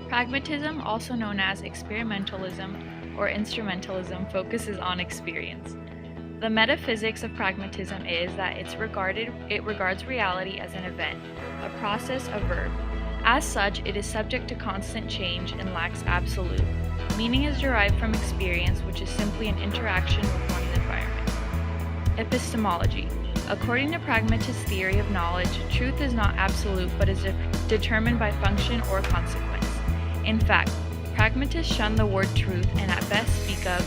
Pragmatism, also known as experimentalism or instrumentalism, focuses on experience. The metaphysics of pragmatism is that it regards reality as an event, a process, a verb. As such, it is subject to constant change and lacks absolute. Meaning is derived from experience, which is simply an interaction with one's environment. Epistemology. According to pragmatist theory of knowledge, truth is not absolute but is determined by function or consequence. In fact, pragmatists shun the word truth and at best speak of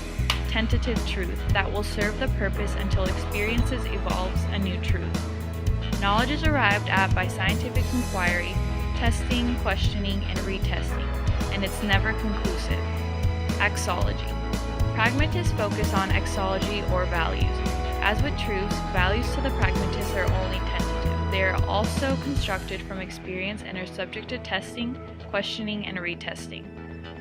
tentative truth that will serve the purpose until experiences evolves a new truth. Knowledge is arrived at by scientific inquiry, testing, questioning, and retesting, and it's never conclusive. Axology. Pragmatists focus on axology or values. As with truths, values to the pragmatists are only tentative. They are also constructed from experience and are subject to testing, questioning, and retesting.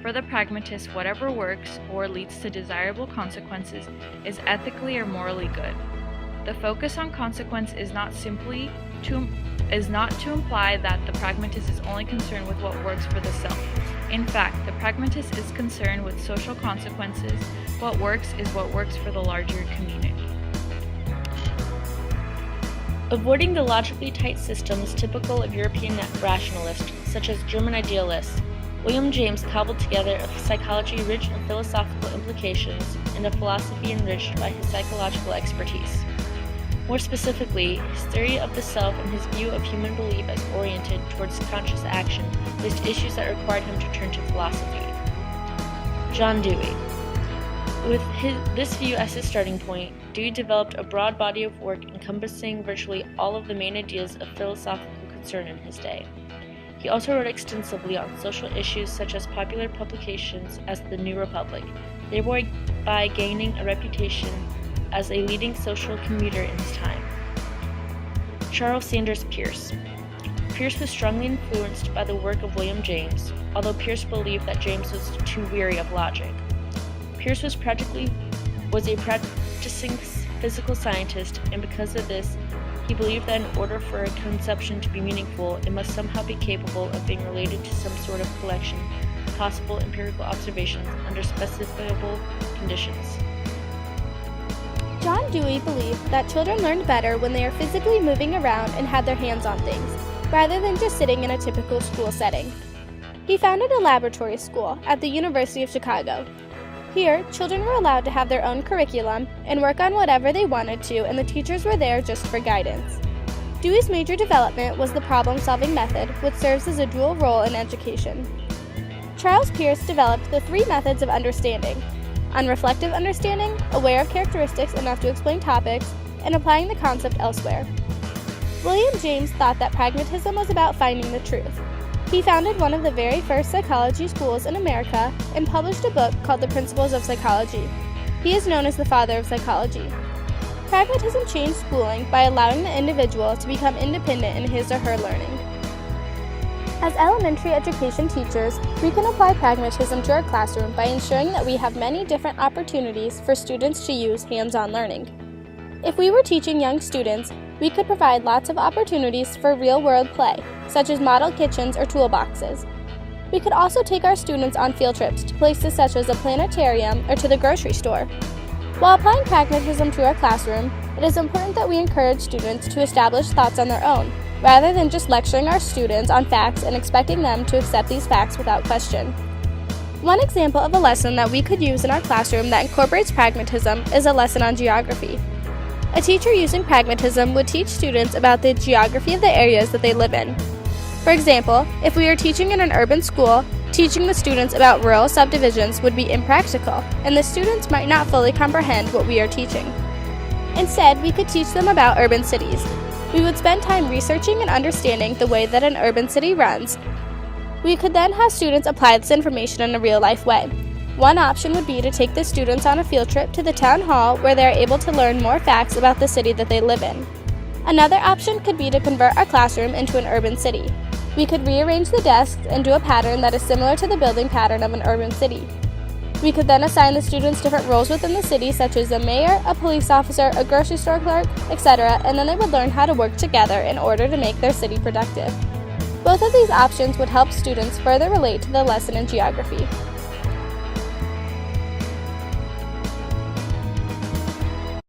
For the pragmatist, whatever works or leads to desirable consequences is ethically or morally good. The focus on consequence is not to imply that the pragmatist is only concerned with what works for the self. In fact, the pragmatist is concerned with social consequences. What works is what works for the larger community. Avoiding the logically tight systems typical of European rationalists, such as German idealists, William James cobbled together a psychology rich in philosophical implications and a philosophy enriched by his psychological expertise. More specifically, his theory of the self and his view of human belief as oriented towards conscious action raised issues that required him to turn to philosophy. John Dewey. With this view as his starting point, Dewey developed a broad body of work encompassing virtually all of the main ideas of philosophical concern in his day. He also wrote extensively on social issues such as popular publications as The New Republic, thereby gaining a reputation as a leading social commuter in his time. Charles Sanders Peirce. Peirce was strongly influenced by the work of William James, although Peirce believed that James was too weary of logic. Peirce was a practicing physical scientist, and because of this, he believed that in order for a conception to be meaningful, it must somehow be capable of being related to some sort of collection of possible empirical observations under specifiable conditions. John Dewey believed that children learned better when they are physically moving around and had their hands on things, rather than just sitting in a typical school setting. He founded a laboratory school at the University of Chicago. Here, children were allowed to have their own curriculum and work on whatever they wanted to, and the teachers were there just for guidance. Dewey's major development was the problem-solving method, which serves as a dual role in education. Charles Peirce developed the three methods of understanding: unreflective understanding, aware of characteristics enough to explain topics, and applying the concept elsewhere. William James thought that pragmatism was about finding the truth. He founded one of the very first psychology schools in America and published a book called The Principles of Psychology. He is known as the father of psychology. Pragmatism changed schooling by allowing the individual to become independent in his or her learning. As elementary education teachers, we can apply pragmatism to our classroom by ensuring that we have many different opportunities for students to use hands-on learning. If we were teaching young students, we could provide lots of opportunities for real-world play, such as model kitchens or toolboxes. We could also take our students on field trips to places such as a planetarium or to the grocery store. While applying pragmatism to our classroom, it is important that we encourage students to establish thoughts on their own, rather than just lecturing our students on facts and expecting them to accept these facts without question. One example of a lesson that we could use in our classroom that incorporates pragmatism is a lesson on geography. A teacher using pragmatism would teach students about the geography of the areas that they live in. For example, if we are teaching in an urban school, teaching the students about rural subdivisions would be impractical, and the students might not fully comprehend what we are teaching. Instead, we could teach them about urban cities. We would spend time researching and understanding the way that an urban city runs. We could then have students apply this information in a real-life way. One option would be to take the students on a field trip to the town hall where they are able to learn more facts about the city that they live in. Another option could be to convert our classroom into an urban city. We could rearrange the desks and do a pattern that is similar to the building pattern of an urban city. We could then assign the students different roles within the city, such as a mayor, a police officer, a grocery store clerk, etc., and then they would learn how to work together in order to make their city productive. Both of these options would help students further relate to the lesson in geography.